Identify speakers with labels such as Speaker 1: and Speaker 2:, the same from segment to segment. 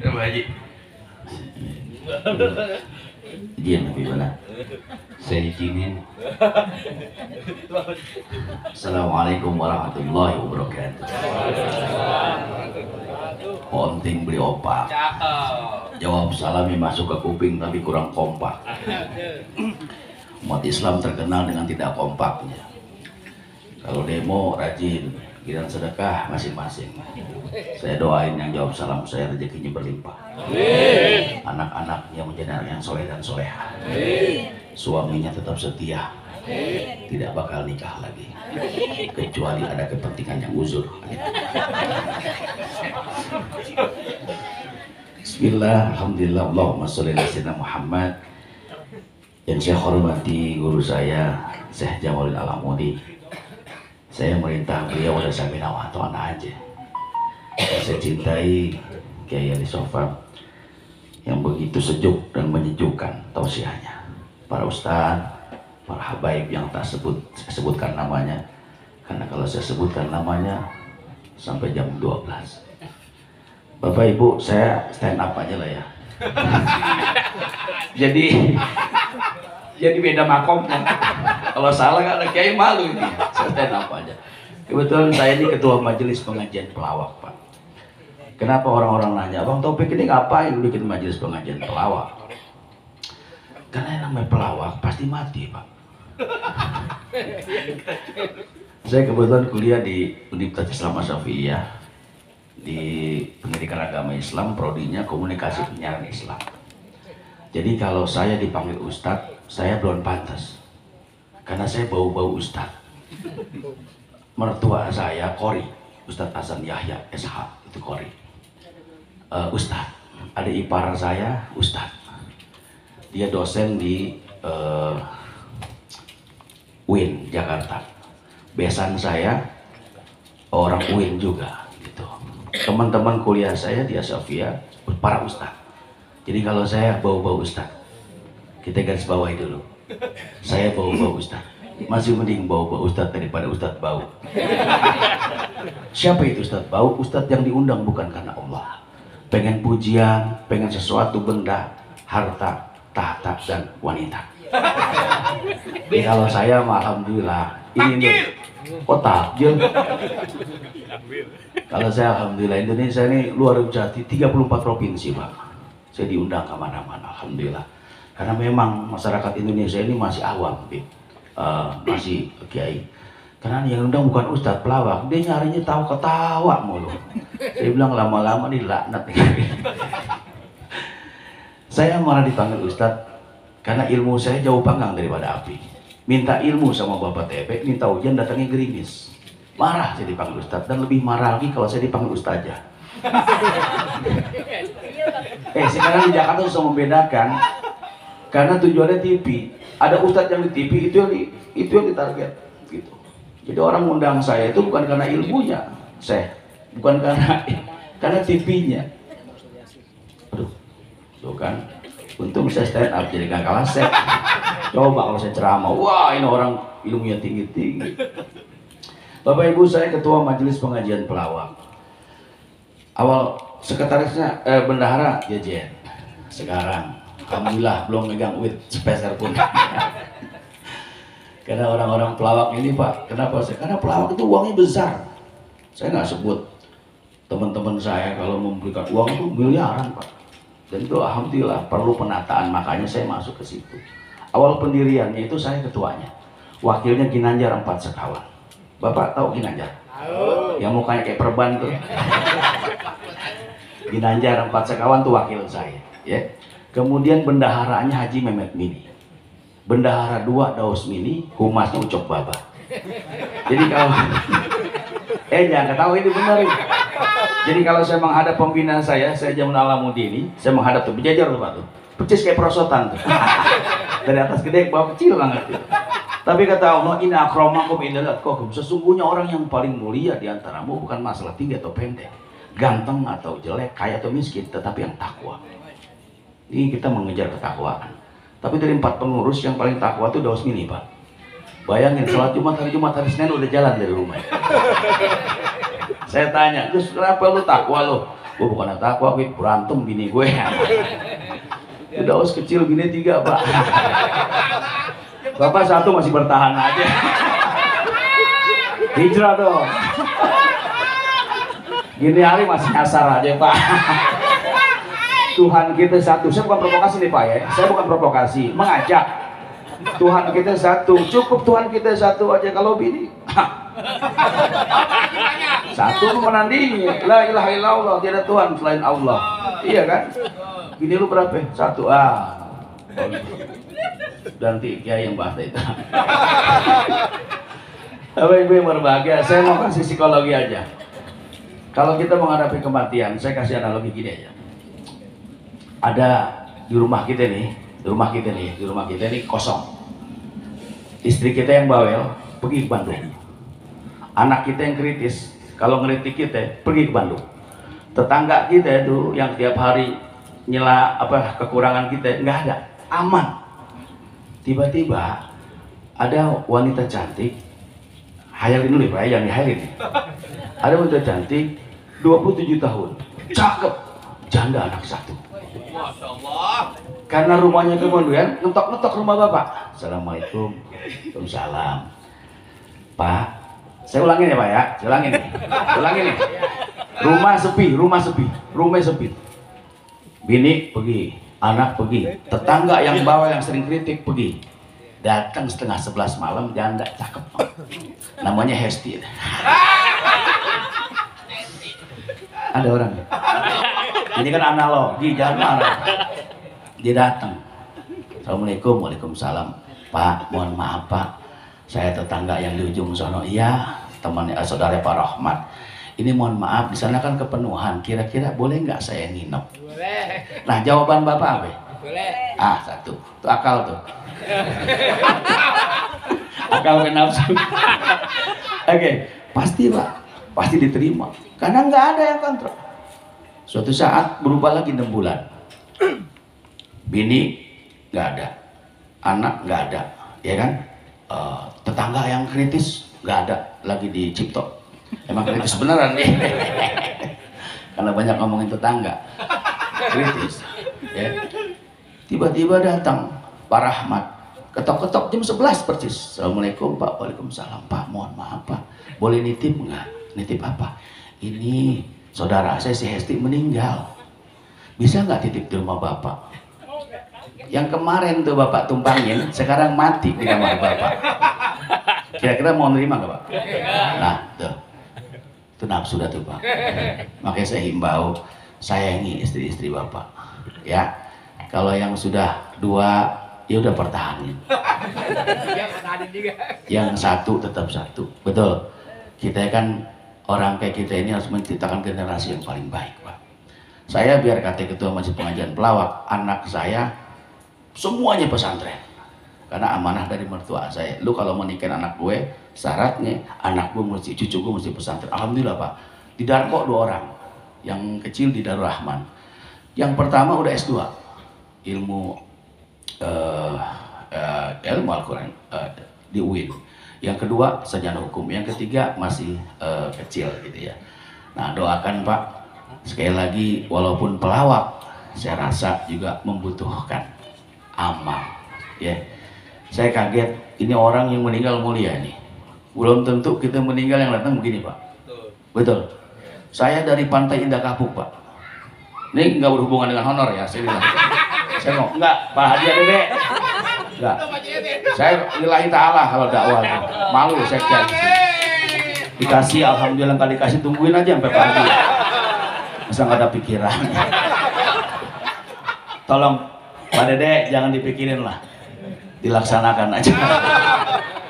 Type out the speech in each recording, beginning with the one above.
Speaker 1: Ya Pak Haji.
Speaker 2: Izin gimana? Saya izinin. Assalamualaikum warahmatullahi wabarakatuh. Ponting beli opak. Jawab salami masuk ke kuping tapi kurang kompak. Umat Islam terkenal dengan tidak kompaknya. Kalau demo rajin, giliran sedekah masing-masing. Saya doain yang jawab salam saya rezekinya berlimpah. Anak-anaknya menjadi anak yang soleh dan soleha. Suaminya tetap setia. Tidak bakal nikah lagi kecuali ada kepentingan yang uzur. Bismillah, alhamdulillah, Allahumma sholli ala sayyidina Muhammad. Yang saya hormati guru saya, Syekh Jamaludin Al-Amudi. Saya merintah beliau udah samina wa ta'ana aja. Saya cintai Kiai Ali Sofam yang begitu sejuk dan menyejukkan tausiahnya. Para ustaz, para habaib yang tak saya sebutkan namanya, karena kalau saya sebutkan namanya sampai jam 12. Bapak Ibu, saya stand up aja lah ya. jadi beda makom. Kalau salah kan ada kiai malu ini. Saya stand up aja. Kebetulan saya ini ketua majelis pengajian pelawak, Pak. Kenapa orang-orang nanya, Bang Taufik ini ngapain bikin majelis pengajian pelawak? Karena yang namanya pelawak pasti mati, Pak. Saya kebetulan kuliah di Universitas Islam Asy-Syafi'iyah di pendidikan agama Islam, prodinya komunikasi penyiaran Islam. Jadi kalau saya dipanggil Ustadz, saya belum pantas karena saya bau-bau Ustadz. Mertua saya Qori, Ustadz Hasan Yahya SH, itu Qori. Ustadz, ada ipar saya Ustadz, dia dosen di UIN Jakarta. Besan saya orang UIN juga gitu. Teman-teman kuliah saya di Asy-Syafi'iyah para ustadz. Jadi kalau saya bau-bau ustadz, kita garis bawahi dulu. Saya bau-bau ustadz. Masih mending bau-bau ustadz daripada ustadz bau. Siapa itu ustadz bau? Ustadz yang diundang bukan karena Allah. Pengen pujian, pengen sesuatu benda, harta, tahta, dan wanita. Jadi kalau saya alhamdulillah ini nih, takjil. Kalau saya alhamdulillah Indonesia ini luar biasa, 34 provinsi Pak. Saya diundang kemana-mana alhamdulillah. Karena memang masyarakat Indonesia ini masih awam, masih kiai. Karena yang undang bukan ustadz pelawak, dia nyarinya tahu ketawa mulu. Saya bilang lama-lama nih laknat. Saya malah dipanggil ustadz karena ilmu saya jauh panggang daripada api. Minta ilmu sama Bapak TP, minta ujian datangnya gerimis. Marah saya dipanggil ustadz, dan lebih marah lagi kalau saya dipanggil ustazah. Sekarang di Jakarta susah membedakan karena tujuannya TV. Ada ustadz yang di TV itu yang ditarget gitu. Jadi orang undang saya itu bukan karena ilmunya, bukan karena TV-nya. Aduh, tuh kan. Untung saya stand up jadi gak kalah set. Coba kalau saya ceramah, wah ini orang ilmunya tinggi-tinggi. Bapak Ibu, saya ketua majelis pengajian pelawak. Awal sekretarisnya bendahara Jejen. Sekarang alhamdulillah belum megang duit sepeser pun. Karena orang-orang pelawak ini Pak, kenapa saya? Karena pelawak itu uangnya besar. Saya nggak sebut teman-teman saya kalau memberikan uang itu miliaran Pak. Dan itu alhamdulillah perlu penataan, makanya saya masuk ke situ. Awal pendiriannya itu saya ketuanya, wakilnya Ginanjar 4 Sekawan. Bapak tahu Ginanjar? Tahu. Yang mukanya kayak perban tuh. Ginanjar 4 Sekawan tuh wakil saya. Ya. Kemudian bendaharanya Haji Mehmet Mini. Bendahara 2 Daus Mini, humasnya Ucok Baba. Jadi kalau jangan ketawa ini benar ini. Jadi kalau saya menghadap pembina saya Jamal Al-Amudi ini, saya menghadap tuh berjajar tuh Pak tuh. Percis kayak perosotan tuh. Dari atas gede ke bawah kecil banget tuh. Tapi kata Allah, inna akramakum indallahi atqakum. Sesungguhnya orang yang paling mulia di antaramu bukan masalah tinggi atau pendek, ganteng atau jelek, kaya atau miskin, tetapi yang takwa. Ini kita mengejar ketakwaan. Tapi dari 4 pengurus yang paling takwa itu Daus Mini Pak. Bayangin sholat Jumat, hari Senin udah jalan dari rumah. Saya tanya, terus kenapa lu takwa lu? Gue bukan takwa, gue berantem bini gue. Daus kecil bini 3 Pak. Bapak 1 masih bertahan aja. Hijrah dong. Gini hari masih nyasar aja Pak. Tuhan kita satu. Saya bukan provokasi nih Pak ya. Saya bukan provokasi, mengajak. Tuhan kita satu. Cukup Tuhan kita satu aja. Kalau bini satu menandingi. La ilaha illallah, tiada Tuhan selain Allah. Iya kan? Bini lu berapa? 1. Ganti kiai yang bahasa itu. Bapak Ibu yang berbahagia, saya mau kasih psikologi aja. Kalau kita menghadapi kematian, saya kasih analogi gini aja. Ada di rumah kita nih, di rumah kita nih kosong. Istri kita yang bawel pergi ke Bandung. Anak kita yang kritis, kalau ngeritik kita pergi ke Bandung. Tetangga kita itu yang tiap hari nyela kekurangan kita nggak ada, aman. Tiba-tiba ada wanita cantik, hayalin dulu ya Pak, yang dihayalin. Ada wanita cantik, 27 tahun, cakep, janda anak 1.
Speaker 1: Masya Allah.
Speaker 2: Karena rumahnya kemudian ngetok-ngetok rumah Bapak. Assalamualaikum. Waalaikumsalam. Pak, saya ulangin ya Pak ya, saya ulangin nih. Rumah sepi. Bini pergi, anak pergi, tetangga yang bawah yang sering kritik pergi. Datang setengah 11 malam, janda cakep. Namanya Hesti. Ada orang ya? Ini kan analogi, jangan marah. Dia datang. Assalamualaikum, waalaikumsalam. Pak, mohon maaf Pak, saya tetangga yang di ujung sono. Iya, temannya saudara Pak Rahmat. Ini mohon maaf, di sana kan kepenuhan. Kira-kira boleh nggak saya nginep?
Speaker 1: Boleh.
Speaker 2: Nah, jawaban Bapak apa?
Speaker 1: Boleh.
Speaker 2: 1. Itu akal tuh. Akal nafsu. Oke, pasti Pak, pasti diterima. Karena nggak ada yang kontrol. Suatu saat berubah lagi 6 bulan. Bini nggak ada, anak nggak ada, ya kan? Tetangga yang kritis nggak ada lagi di Cipto. Emang kritis beneran nih. Karena banyak ngomongin tetangga, kritis. Ya. Tiba-tiba datang Pak Rahmat, ketok-ketok jam 11 persis. Assalamualaikum Pak, waalaikumsalam Pak. Mohon maaf Pak, boleh nitip nggak? Nitip apa? Ini saudara saya si Hesti meninggal. Bisa nggak titip di rumah Bapak? Yang kemarin tuh Bapak tumpangin, sekarang mati di kamar Bapak. Kira-kira mau nerima nggak Pak? Nah, tuh. Itu nafsu dah tuh Pak. Makanya saya himbau, sayangi istri-istri Bapak. Ya, kalau yang sudah 2, ya udah pertahanin. Yang 1 tetap 1. Betul. Kita kan orang kayak kita ini harus menciptakan generasi yang paling baik Pak. Saya biar kata ketua Masjid Pengajian Pelawak, anak saya semuanya pesantren. Karena amanah dari mertua saya. Lu kalau menikahin anak gue, syaratnya anak gue mesti, cucu gue mesti pesantren. Alhamdulillah Pak. Di Darko 2 orang. Yang kecil di Darul Rahman. Yang pertama udah S2. Ilmu Al-Quran di UIN. Yang kedua sarjana hukum. Yang ketiga masih kecil gitu ya. Nah, doakan Pak. Sekali lagi, walaupun pelawak, saya rasa juga membutuhkan amal. Ya. Saya kaget, ini orang yang meninggal mulia nih. Belum tentu kita meninggal yang datang begini Pak. Betul. Saya dari Pantai Indah Kapuk Pak. Ini nggak berhubungan dengan honor ya, saya bilang. Saya mau enggak, Pak Haji Dede. Enggak. Saya lillahi ta'ala kalau dakwah. Malu saya jadi. Dikasih, alhamdulillah nggak dikasih, tungguin aja sampai pagi. Masa nggak ada pikiran. Tolong Pak Dede jangan dipikirin lah. Dilaksanakan aja.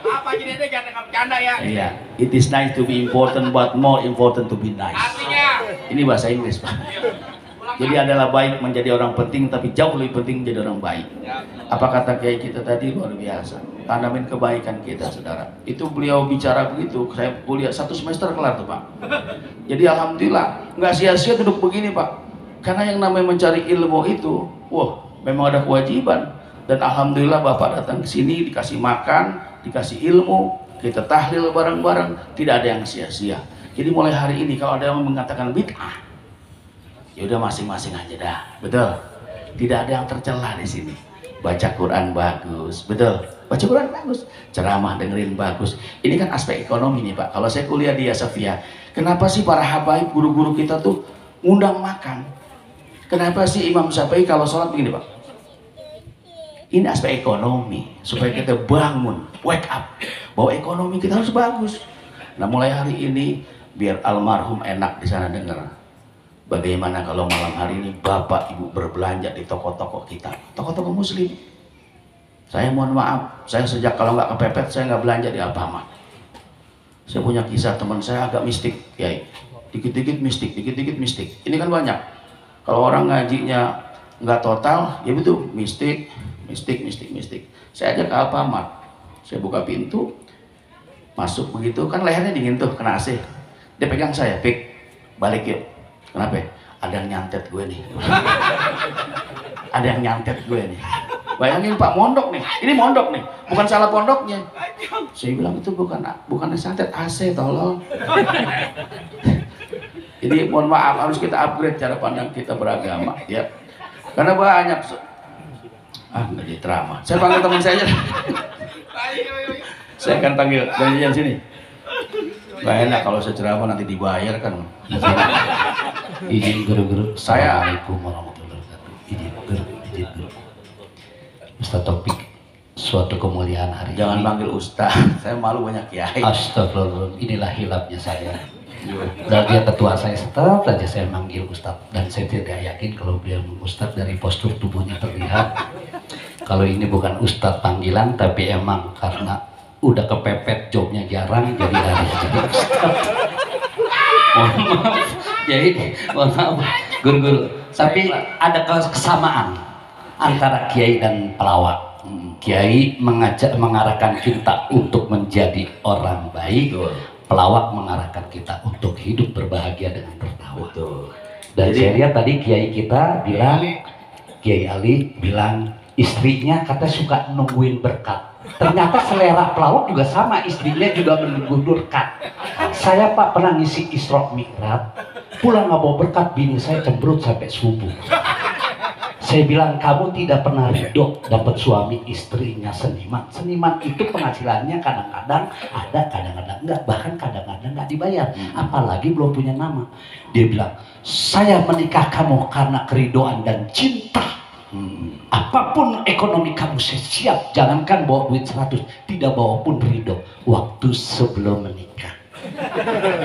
Speaker 1: Apa Haji Dede jangan bercanda ya?
Speaker 2: Iya, it is nice to be important but more important to be nice.
Speaker 1: Artinya
Speaker 2: Ini bahasa Inggris Pak. Jadi adalah baik menjadi orang penting, tapi jauh lebih penting menjadi orang baik. Apa kata kiai kita tadi luar biasa. Tanamin kebaikan kita saudara. Itu beliau bicara begitu. Saya kuliah 1 semester kelar tuh Pak. Jadi alhamdulillah nggak sia-sia duduk begini Pak. Karena yang namanya mencari ilmu itu, wah memang ada kewajiban. Dan alhamdulillah Bapak datang ke sini dikasih makan, dikasih ilmu, kita tahlil bareng-bareng, tidak ada yang sia-sia. Jadi mulai hari ini kalau ada yang mengatakan bid'ah, Ya udah masing-masing aja dah, betul. Tidak ada yang tercela di sini. Baca Quran bagus, betul. Baca Quran bagus, ceramah dengerin bagus. Ini kan aspek ekonomi nih Pak. Kalau saya kuliah di Asafia, kenapa sih para habaib guru-guru kita tuh ngundang makan? Kenapa sih Imam Syafi'i kalau sholat begini Pak? Ini aspek ekonomi, supaya kita bangun, wake up, bahwa ekonomi kita harus bagus. Nah mulai hari ini biar almarhum enak di sana dengar. Bagaimana kalau malam hari ini bapak ibu berbelanja di toko-toko kita, toko-toko muslim. Saya mohon maaf, saya sejak kalau nggak kepepet saya nggak belanja di Alfamart. Saya punya kisah teman saya agak mistik, ya, dikit-dikit mistik, dikit-dikit mistik. Ini kan banyak. Kalau orang ngajinya nggak total, ya betul, mistik, mistik, mistik, mistik. Saya ajak ke Alfamart, saya buka pintu, masuk begitu kan lehernya dingin tuh, kena AC. Dia pegang saya, pik, balik yuk. Kenapa? Ada yang nyantet gue nih. Ada yang nyantet gue nih. Bayangin Pak, mondok nih, ini mondok nih, bukan salah pondoknya. Saya bilang itu bukan santet, AC tolong. Jadi mohon maaf, harus kita upgrade cara pandang kita beragama, ya. Karena banyak, nggak jadi ceramah. Saya panggil teman saya aja. Saya akan panggil janjian sini. Gak enak kalau saya ceramah nanti dibayar kan.
Speaker 3: Izin guru-guru.
Speaker 2: Saya.
Speaker 3: Assalamualaikum warahmatullahi wabarakatuh. Izin guru. Ustaz Taufik, suatu kemuliaan hari
Speaker 2: Jangan
Speaker 3: ini.
Speaker 2: panggil ustaz, saya malu banyak kiai.
Speaker 3: Astagfirullah, inilah hilapnya saya. Dan dia ketua saya, tetap saja saya manggil Ustaz. Dan saya tidak yakin kalau beliau Ustaz dari postur tubuhnya terlihat. Kalau ini bukan Ustaz panggilan, tapi emang karena udah kepepet jobnya jarang, jadi harus jadi Ustaz. Mohon maaf, jadi mohon maaf, guru-guru. Tapi ada kesamaan antara kiai dan pelawak. Kiai mengarahkan kita untuk menjadi orang baik. Pelawak mengarahkan kita untuk hidup berbahagia dengan tertawa. Dan saya lihat tadi kiai kita bilang, Kiai Ali bilang istrinya kata suka nungguin berkat. Ternyata selera pelawak juga sama, istrinya juga menunggu berkat. Saya Pak pernah ngisi Isra Mi'raj, pulang nggak bawa berkat, bini saya cemberut sampai subuh. Saya bilang kamu tidak pernah ridho dapat suami istrinya seniman. Seniman itu penghasilannya kadang-kadang ada, kadang-kadang enggak, bahkan kadang-kadang enggak dibayar. Apalagi belum punya nama. Dia bilang, saya menikah kamu karena keridoan dan cinta. Apapun ekonomi kamu saya siap. Jangankan bawa duit 100, tidak bawa pun ridho. Waktu sebelum menikah.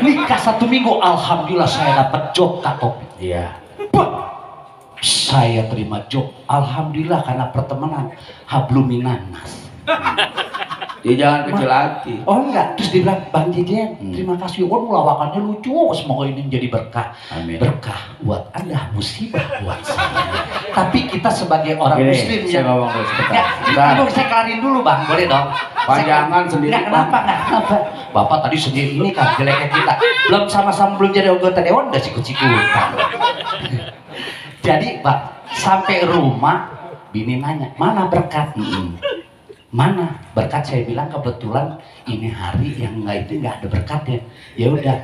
Speaker 3: Nikah 1 minggu, alhamdulillah saya dapat job Kak Topi.
Speaker 2: Iya.
Speaker 3: Saya terima job, alhamdulillah karena pertemanan habluminanas.
Speaker 2: Dia jangan kecil hati.
Speaker 3: Oh enggak, terus dia bilang, Bang Jejen, terima kasih, waduh lawakannya lucu, semoga ini menjadi berkah.
Speaker 2: Amin.
Speaker 3: Berkah buat Anda, musibah buat saya. Tapi kita sebagai orang
Speaker 2: Gini,
Speaker 3: muslim
Speaker 2: saya ngomong dulu sebentar.
Speaker 3: ya, saya kelarin dulu Bang, boleh dong?
Speaker 2: Panjangan sendiri.
Speaker 3: Enggak kenapa. Bapak tadi sendiri ini kan jeleknya kita. Belum sama-sama belum jadi anggota dewan, udah sikut-sikutan. Jadi Pak, sampai rumah bini nanya, mana berkat? Mana berkat? Saya bilang kebetulan ini hari yang itu nggak ada berkatnya. Ya udah,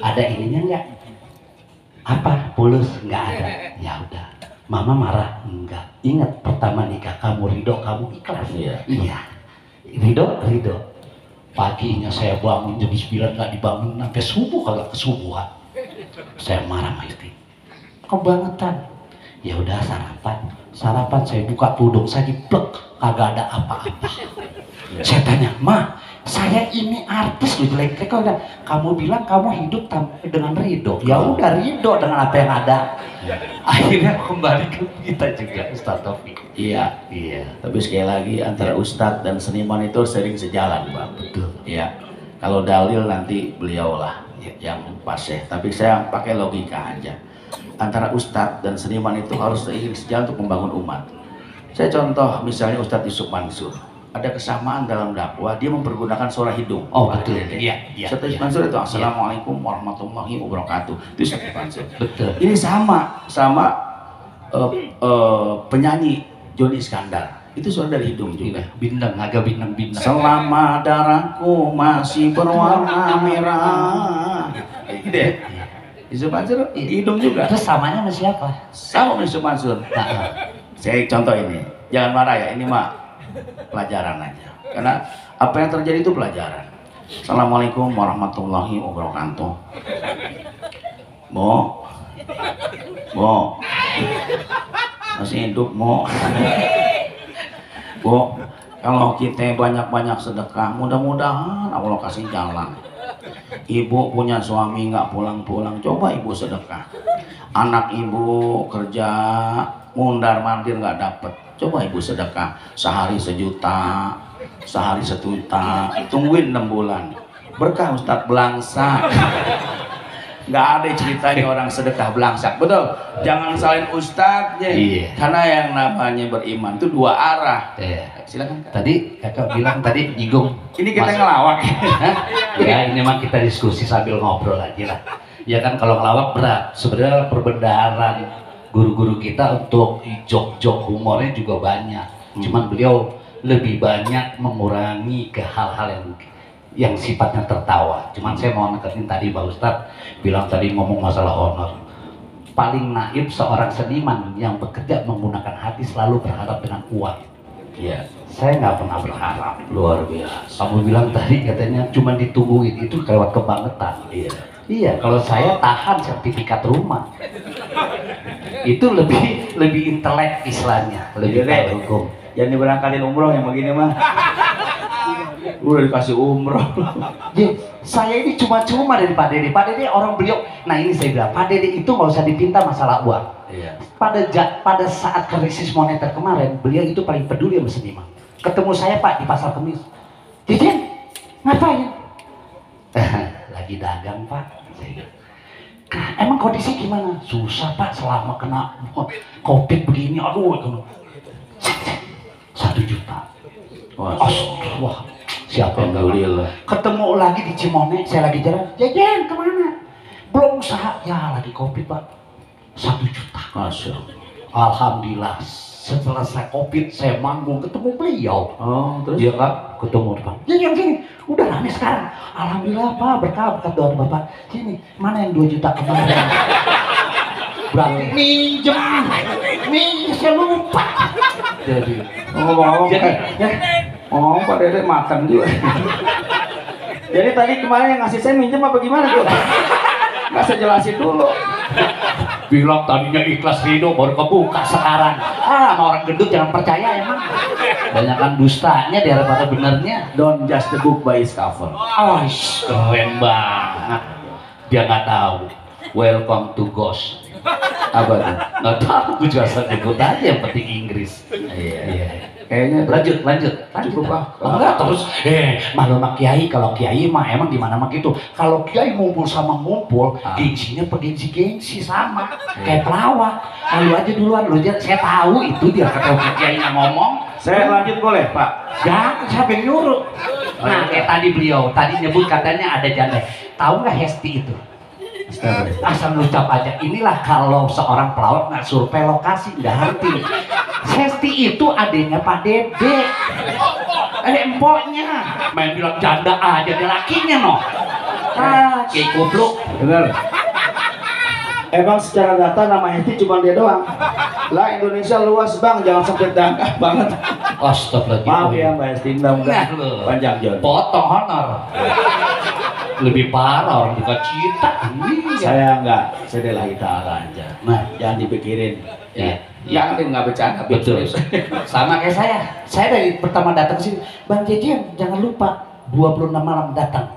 Speaker 3: ada ininya nggak? Apa? Pulus? Nggak ada. Ya udah. Mama marah? Enggak. Ingat pertama nikah kamu ridho, kamu ikhlas. Iya. Ridho. Paginya saya bangun jam 9 nggak dibangun sampai subuh, kalau kesubuhan. Saya marah sama istri. Kebangetan. Ya udah sarapan saya buka tudung saya diplek, kagak ada apa-apa. Saya tanya, Ma, saya ini artis loh, jelek-jelek. Kamu bilang kamu hidup dengan ridho. Ya udah ridho dengan apa yang ada. Akhirnya kembali ke kita juga, Ustaz Taufik.
Speaker 2: Iya. Tapi sekali lagi antara ustadz dan seniman itu sering sejalan, Bang.
Speaker 3: Betul.
Speaker 2: Iya. Kalau dalil nanti beliaulah yang pas ya. Tapi saya pakai logika aja. Antara ustadz dan seniman itu harus seiring sejalan untuk membangun umat. Saya contoh misalnya Ustadz Yusuf Mansur. Ada kesamaan dalam dakwah, dia mempergunakan suara hidung.
Speaker 3: Oh betul. Iya.
Speaker 2: Ustadz Yusuf Mansur itu Assalamualaikum warahmatullahi wabarakatuh. Itu Yusuf Mansur.
Speaker 3: Betul.
Speaker 2: Ini sama penyanyi Joni Iskandar. Itu suara dari hidung juga.
Speaker 3: Bintang, agak bintang.
Speaker 2: Selama darahku masih berwarna merah. Gitu ya. Yusuf Mansur hidung juga.
Speaker 3: Terus samanya sama siapa?
Speaker 2: Sama Yusuf Mansur.
Speaker 3: Nah,
Speaker 2: Saya contoh ini, jangan marah ya, ini mah pelajaran aja. Karena apa yang terjadi itu pelajaran. Assalamualaikum warahmatullahi wabarakatuh. Mo, masih hidup Mo. Bu, kalau kita banyak-banyak sedekah, mudah-mudahan Allah kasih jalan. Ibu punya suami nggak pulang-pulang, coba ibu sedekah. Anak ibu kerja mundar mandir nggak dapet, coba ibu sedekah. Sehari 1 juta, sehari 1 juta, tungguin 6 bulan. Berkah Ustadz belangsa. Nggak ada ceritanya orang sedekah belangsak, betul? Jangan salin ustadznya.
Speaker 3: Iya.
Speaker 2: Karena yang namanya beriman itu 2 arah.
Speaker 3: iya.
Speaker 2: Silakan Kak.
Speaker 3: Tadi kakak bilang tadi nyinggung.
Speaker 2: Ini kita
Speaker 3: Mas-
Speaker 2: ngelawak.
Speaker 3: Hah? Ya ini mah kita diskusi sambil ngobrol aja lah. Ya kan kalau ngelawak berat. Sebenarnya perbendaharaan guru-guru kita untuk jok-jok humornya juga banyak. Cuman beliau lebih banyak mengurangi ke hal-hal yang sifatnya tertawa. Cuman saya mau neketin tadi Pak Ustadz bilang tadi ngomong masalah honor. Paling naif seorang seniman yang bekerja menggunakan hati selalu berharap dengan uang.
Speaker 2: Iya.
Speaker 3: Saya nggak pernah berharap.
Speaker 2: Luar biasa.
Speaker 3: Kamu bilang tadi katanya cuma ditungguin, itu lewat kebangetan.
Speaker 2: Iya.
Speaker 3: Iya, kalau saya tahan sertifikat rumah. Itu lebih intelek istilahnya, lebih
Speaker 2: Iya,
Speaker 3: tahu
Speaker 2: Dek.
Speaker 3: hukum.
Speaker 2: Jangan diberangkatin umroh yang begini mah. Udah dikasih umroh.
Speaker 3: Ya, saya ini cuma-cuma dari Pak Dede. Pak Dede orang beliau. Nah ini saya bilang, Pak Dede itu nggak usah dipinta masalah uang.
Speaker 2: Iya.
Speaker 3: Pada saat krisis moneter kemarin, beliau itu paling peduli sama seniman. Ketemu saya Pak di pasar Kemis. Jadi ngapain? Lagi dagang Pak. Saya bilang, emang kondisi gimana? Susah Pak selama kena COVID begini. Aduh, 1 juta. Wah, siapa yang
Speaker 2: Alhamdulillah.
Speaker 3: ketemu lagi di Cimone, saya lagi jalan, Jejen kemana? Belum usaha, ya lagi COVID Pak. 1 juta.
Speaker 2: Masya Allah.
Speaker 3: Alhamdulillah, setelah saya COVID, saya manggung ketemu beliau.
Speaker 2: Oh, terus?
Speaker 3: Dia kan ketemu depan. Ya yang sini, udah rame sekarang. Alhamdulillah Pak, berkat doa Bapak. Sini, mana yang 2 juta kemarin? Berarti minjem, saya lupa. Jadi,
Speaker 2: Ngomong-ngomong,
Speaker 3: Jadi,
Speaker 2: ngomong Pak Dede makan juga. Jadi tadi kemarin yang ngasih saya minjem apa gimana tuh? Nggak saya jelasin dulu.
Speaker 3: bilang tadinya ikhlas ridho baru kebuka sekarang. Sama orang gendut jangan percaya emang. Banyakan dustanya daripada benernya.
Speaker 2: Don't judge the book by its cover.
Speaker 3: Oh, keren banget. Dia nggak tahu. Welcome to Ghost.
Speaker 2: Apa tuh?
Speaker 3: Nggak tahu, gue juga sebut aja yang penting Inggris.
Speaker 2: Iya. Kayaknya
Speaker 3: Lanjut.
Speaker 2: Cukup, Pak.
Speaker 3: Oh, enggak terus, malu sama kiai. Kalau kiai mah emang di mana mah gitu. Kalau kiai ngumpul sama ngumpul, gengsinya gengsi sama, kayak pelawak. Lalu aja duluan, lu aja. Saya tahu itu dia kata kiai yang ngomong.
Speaker 2: saya lanjut boleh Pak?
Speaker 3: Jangan, siapa yang nyuruh? Nah, kayak tadi beliau, tadi nyebut katanya ada janda. Tahu nggak Hesti itu? Asal ngucap aja. Inilah kalau seorang pelawak nggak survei lokasi, nggak ngerti. Hesti itu adiknya Pak Dede. Empoknya. Main bilang janda aja, dia lakinya no. Kayak goblok.
Speaker 2: Bener. Emang secara data nama Hesti cuma dia doang. Lah Indonesia luas bang, jangan sampai dangkal banget.
Speaker 3: Astagfirullahaladzim.
Speaker 2: Maaf ya Mbak Hesti, mudah-mudahan
Speaker 3: Nah, lu.
Speaker 2: panjang John.
Speaker 3: Potong honor. Lebih parah orang buka cita.
Speaker 2: Saya enggak, saya lillahi ta'ala aja.
Speaker 3: Nah,
Speaker 2: Jangan dipikirin.
Speaker 3: Ya.
Speaker 2: Yang nggak bercanda.
Speaker 3: betul. Sama kayak saya. Saya dari pertama datang sini, Bang Jejen jangan lupa 26 malam datang.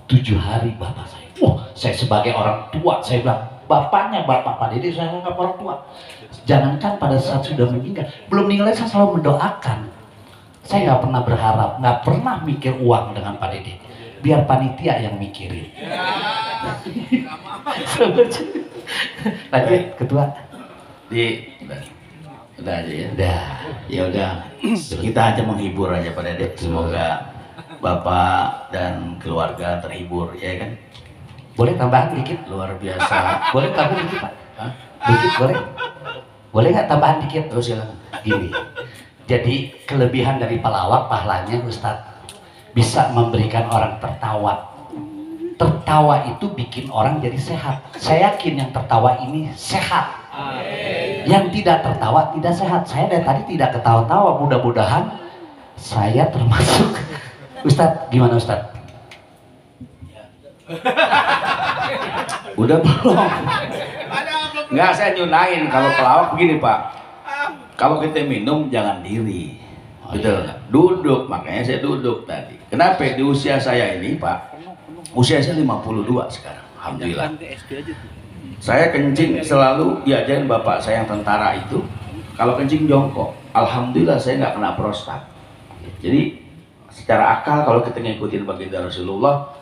Speaker 3: 7 hari bapak saya. Saya sebagai orang tua, saya bilang, bapaknya bapak Pak Dede, saya anggap orang tua. Jangankan pada saat sudah meninggal, belum meninggal saya selalu mendoakan. Saya nggak pernah berharap, nggak pernah mikir uang dengan Pak Dede. Biar panitia yang mikirin. Lanjut, ketua.
Speaker 2: Udah aja ya.
Speaker 3: Udah.
Speaker 2: Ya udah, kita aja menghibur aja pada Dek. Semoga Bapak dan keluarga terhibur, ya kan?
Speaker 3: Boleh tambahan dikit?
Speaker 2: Luar biasa.
Speaker 3: Boleh tambahan dikit Pak?
Speaker 2: Hah?
Speaker 3: Dikit boleh? Boleh nggak tambahan dikit?
Speaker 2: Terus silakan.
Speaker 3: Gini, jadi kelebihan dari pelawak pahalanya Ustadz bisa memberikan orang tertawa. tertawa itu bikin orang jadi sehat. Saya yakin yang tertawa ini sehat. Yang tidak tertawa tidak sehat. Saya dari tadi tidak ketawa-tawa. Mudah-mudahan saya termasuk. Ustadz, gimana Ustadz?
Speaker 2: Udah belum? Nggak, saya nyunain kalau pelawak begini Pak. Kalau kita minum jangan diri. Betul. Duduk, makanya saya duduk tadi. Kenapa? Di usia saya ini Pak, usia saya 52 sekarang. Alhamdulillah. Saya kencing selalu diajarin bapak saya yang tentara itu. Kalau kencing jongkok, alhamdulillah saya nggak kena prostat. Jadi secara akal kalau kita ngikutin baginda Rasulullah,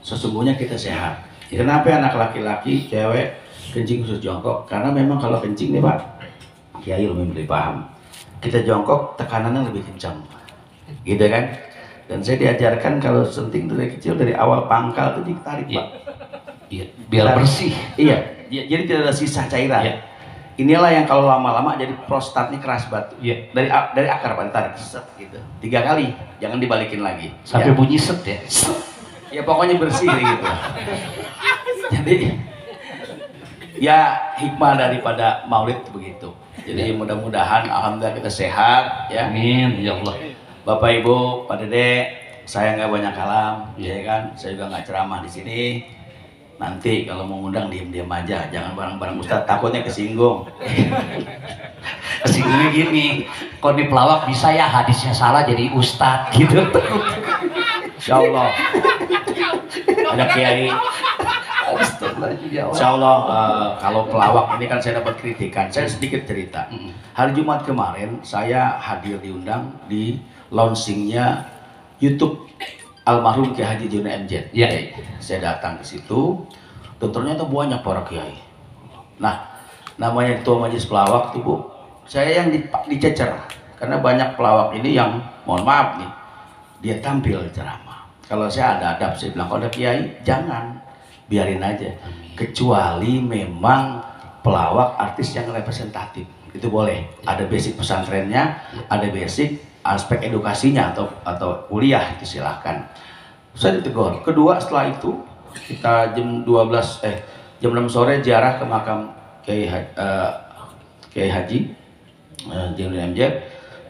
Speaker 2: sesungguhnya kita sehat. Kenapa anak laki-laki, cewek kencing khusus jongkok? Karena memang kalau kencing nih Pak, Kiai lebih paham. Kita jongkok tekanannya lebih kencang, gitu kan? Dan saya diajarkan kalau senting dari kecil dari awal pangkal itu ditarik Pak.
Speaker 3: Iya, biar bersih.
Speaker 2: Iya, jadi tidak ada sisa cairan. Iya. Inilah yang kalau lama-lama jadi prostatnya keras batu. Iya. Dari akar Pak ditarik set gitu. 3 kali, jangan dibalikin lagi.
Speaker 3: Sampai
Speaker 2: ya.
Speaker 3: Bunyi set ya.
Speaker 2: Ya pokoknya bersih gitu. Jadi ya hikmah daripada maulid begitu. Jadi mudah-mudahan alhamdulillah kita sehat ya.
Speaker 3: Amin ya Allah.
Speaker 2: Bapak Ibu, Pak Dede, saya nggak banyak kalam, ya kan? Saya juga nggak ceramah di sini. Nanti kalau mau ngundang diam-diam aja, jangan bareng-bareng Ustadz, takutnya kesinggung.
Speaker 3: Kesinggungnya gini, kalau di pelawak bisa ya hadisnya salah jadi Ustadz gitu.
Speaker 2: Insya Allah. Ada Kiai. Insya Allah kalau pelawak ini kan saya dapat kritikan. Saya sedikit cerita. Hari Jumat kemarin saya hadir diundang di launchingnya YouTube almarhum Kiai Haji Juna MZ.
Speaker 3: Ya.
Speaker 2: Saya datang ke situ, dan ternyata banyak para kiai. Nah, namanya ketua majelis pelawak tuh Bu, saya yang dicecer karena banyak pelawak ini yang mohon maaf nih, dia tampil ceramah. Kalau saya ada adab, saya bilang kalau ada kiai jangan, biarin aja. Kecuali memang pelawak artis yang representatif, itu boleh. Ada basic pesantrennya, ada basic aspek edukasinya atau kuliah, itu silahkan. Saya ditegur. Kedua, setelah itu kita jam 6 sore ziarah ke makam Kiai Haji Juna MZ.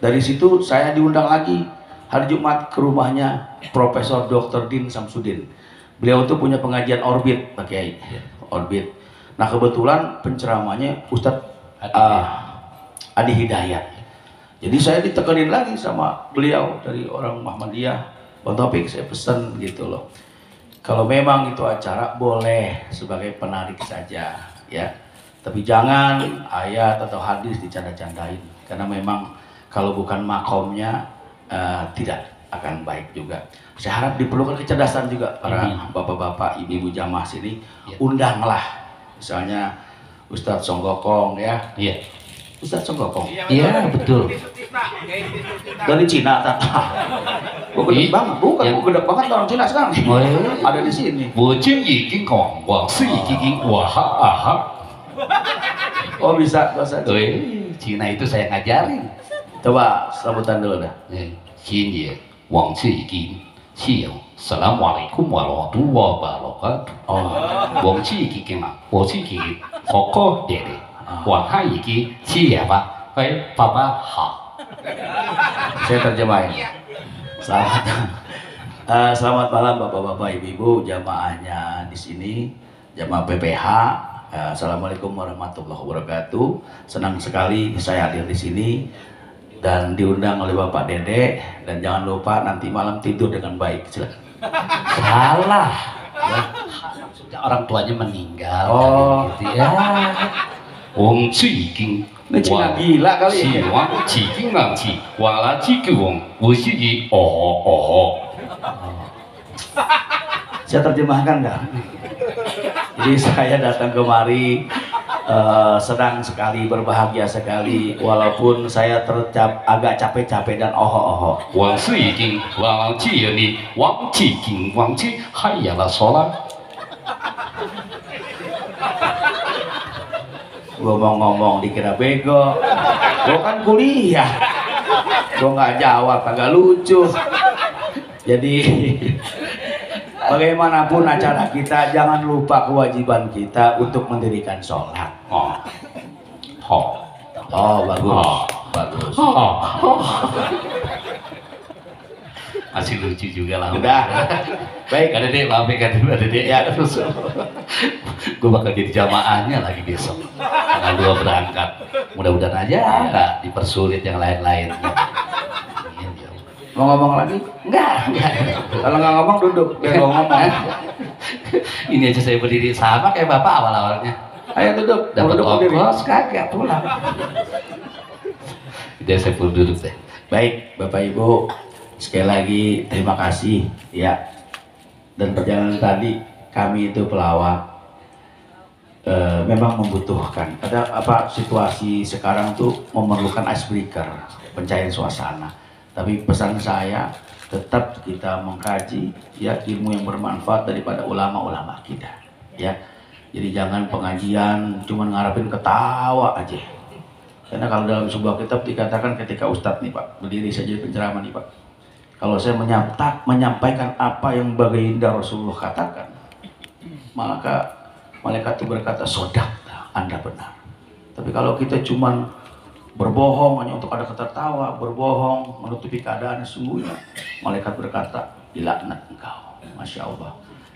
Speaker 2: Dari situ saya diundang lagi hari Jumat ke rumahnya Profesor Dr. Din Samsudin. Beliau itu punya pengajian orbit, Pak Kiai. Orbit. Nah kebetulan penceramanya Ustadz Adi Hidayat. Jadi saya ditekenin lagi sama beliau dari orang Muhammadiyah. Bang Taufik, saya pesan gitu loh. Kalau memang itu acara boleh sebagai penarik saja, ya. Tapi jangan ayat atau hadis dicanda-candain, karena memang kalau bukan makomnya tidak akan baik juga. Saya harap diperlukan kecerdasan juga para bapak-bapak, ibu-ibu jamaah sini. Undanglah, misalnya Ustadz Songgokong ya.
Speaker 3: Iya.
Speaker 2: Ustadz Songgokong.
Speaker 3: Iya betul.
Speaker 2: Dari Cina, gue gede banget, bukan, gue gede banget orang Cina sekarang. Ada di sini. Oh bisa bahasa
Speaker 3: Cina itu saya ngajarin.
Speaker 2: Coba sambutan dulu dah.
Speaker 3: Assalamualaikum warahmatullahi wabarakatuh.
Speaker 2: Oh,
Speaker 3: Wong Qi Qi Qi Ma, Wo Qi Qi Hoko Dede, Wang Hai Qi Qi Ya Ba, Hei Papa Hao.
Speaker 2: saya terjemahin. Selamat malam bapak-bapak, ibu-ibu, jamaahnya di sini, jamaah PPH. Assalamualaikum warahmatullahi wabarakatuh. Senang sekali saya hadir di sini dan diundang oleh Bapak Dede, dan jangan lupa nanti malam tidur dengan baik. Silakan.
Speaker 3: Salah. Ya, maksudnya orang tuanya meninggal.
Speaker 2: Oh,
Speaker 3: gitu ya. Wong Qi Qi
Speaker 2: ini Cina gila kali ya.
Speaker 3: Wang Qi Qi Ngang Qi, Wala Qi Ge Wong, Wo Xi Qi Oh.
Speaker 2: Saya terjemahkan nggak? Jadi saya datang kemari senang sekali, berbahagia sekali, walaupun saya agak capek-capek dan oho-oho.
Speaker 3: Wang Sui Qi, Wang Qi Ni, Wang Qi Qi, Wang Qi Hayya la sholat.
Speaker 2: Gue mau ngomong dikira bego, gue kan kuliah, gue nggak jawab, agak lucu. Jadi bagaimanapun acara kita, jangan lupa kewajiban kita untuk mendirikan sholat. Bagus.
Speaker 3: Masih lucu juga lah.
Speaker 2: Udah. Baik,
Speaker 3: Ada deh, maafin kan dulu ada deh. Ya terus. Gue bakal jadi jamaahnya lagi besok. Tanggal 2 berangkat. Mudah-mudahan aja nggak dipersulit yang lain-lainnya.
Speaker 2: mau ngomong lagi?
Speaker 3: Enggak.
Speaker 2: Kalau nggak ngomong duduk, biar gua ngomong.
Speaker 3: Ini aja saya berdiri sama kayak bapak awal-awalnya.
Speaker 2: Ayo duduk.
Speaker 3: Dapat
Speaker 2: Duduk berdiri.
Speaker 3: ongkos kagak pulang. Jadi saya pun duduk deh.
Speaker 2: Baik, Bapak Ibu, sekali lagi terima kasih ya. Dan perjalanan tadi kami itu pelawak memang membutuhkan. Ada apa situasi sekarang tuh memerlukan icebreaker, pencahayaan suasana. Tapi pesan saya tetap kita mengkaji ya ilmu yang bermanfaat daripada ulama-ulama kita ya. Jadi jangan pengajian cuma ngarepin ketawa aja. Karena kalau dalam sebuah kitab dikatakan ketika Ustadz nih Pak berdiri saja penceramah nih Pak, kalau saya menyampaikan apa yang baginda Rasulullah katakan, maka malaikat itu berkata sodakta, Anda benar. Tapi kalau kita cuma berbohong hanya untuk ada tertawa, berbohong menutupi keadaan sesungguhnya, malaikat berkata dilaknat engkau. Masya Allah.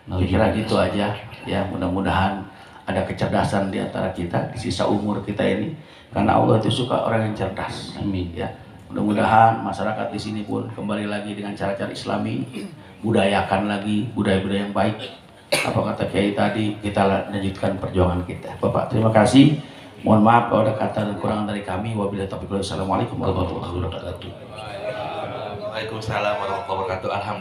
Speaker 2: Kira gitu aja ya, mudah-mudahan ada kecerdasan di antara kita di sisa umur kita ini, karena Allah itu suka orang yang cerdas. Amin ya. Mudah-mudahan masyarakat di sini pun kembali lagi dengan cara-cara Islami, budayakan lagi budaya-budaya yang baik. Apa kata Kiai tadi, kita lanjutkan perjuangan kita. Bapak terima kasih. Mohon maaf kalau ada kata dan kurang dari kami. Wabillahi taufiq wal hidayah. Assalamualaikum warahmatullahi wabarakatuh.
Speaker 1: Waalaikumsalam warahmatullahi wabarakatuh. Alhamdulillah.